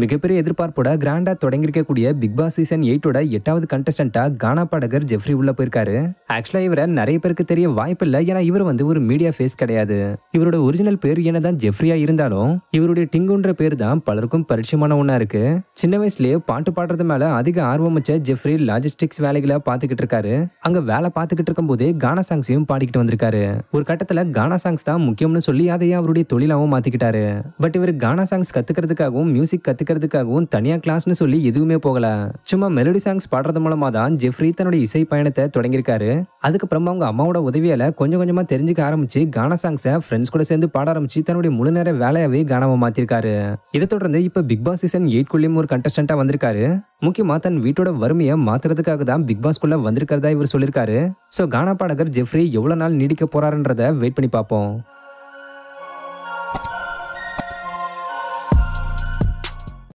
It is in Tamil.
மிகப்பெரிய எதிர்பார்ப்போட கிராண்டா தொடங்கியிருக்கக்கூடிய பிக் பாஸ் சீசன் 8ஓட 8வது கண்டஸ்டன்டா கானா பாடகர் ஜெஃப்ரி உள்ள போயிருக்காரு. ஆக்சுவலா இவரை நிறைய பேருக்கு தெரிய வாய்ப்பில்லை. ஏன்னா இவர் ஒரு மீடியா ஃபேஸ் கிடையாது. இவரோட ஒரிஜினல் பேர் என்னதான் ஜெஃப்ரியா இருந்தாலும் இவருடைய டிங்குன்ற பேர் தான் பலருக்கும் பரிச்சயமான ஒண்ணா இருக்கு. சின்ன வயசுலயே பாட்டு பாடுறது மேல அதிக ஆர்வம் வச்ச ஜெஃப்ரி லாஜிஸ்டிக்ஸ் வேலைகளை பாத்துக்கிட்டு இருக்காரு. அங்க வேலை பாத்துக்கிட்டு இருக்கும் போதே கானா சாங்ஸையும் பாடிக்கிட்டு வந்திருக்காரு. ஒரு கட்டத்துல கானா சாங்ஸ் தான் முக்கியம்னு சொல்லி அதையே அவருடைய தொழிலாவும் மாத்திக்கிட்டாரு. பட் இவர் கானா சாங்ஸ் கத்துக்கிறதுக்காகவும் மியூசிக் கத்துக்கிறதுக்காகவும் தனியா கிளாஸ்னு சொல்லி எதுவுமே போகல. சும்மா மெலடி சாங்ஸ் பாடுறது மூலமா தான் ஜெஃப்ரி தன்னுடைய இசை பயணத்தை தொடங்கியிருக்காரு. அதுக்கப்புறமா அவங்க அம்மாவோட உதவியால கொஞ்சம் கொஞ்சமா தெரிஞ்சுக்க ஆரம்பிச்சு கானா சாங்ஸை ஃப்ரெண்ட்ஸ் கூட சேர்ந்து பாட ஆரம்பிச்சு தன்னுடைய முழு நேர வேலையாவே கானாவை மாத்திருக்காரு. இதை தொடர்ந்து இப்ப பிக் பாஸ் சீசன் 8 ஒரு கண்டஸ்டன்டா வந்திருக்காரு. முக்கியமா தன் வீட்டோட வறுமையை மாத்துறதுக்காக தான் பிக் பாஸ்குள்ள வந்திருக்கிறதா இவர் சொல்லியிருக்காரு. சோ கானா பாடகர் ஜெஃப்ரி எவ்வளவு நாள் நீடிக்க போறாருன்றத வெயிட் பண்ணி பார்ப்போம்.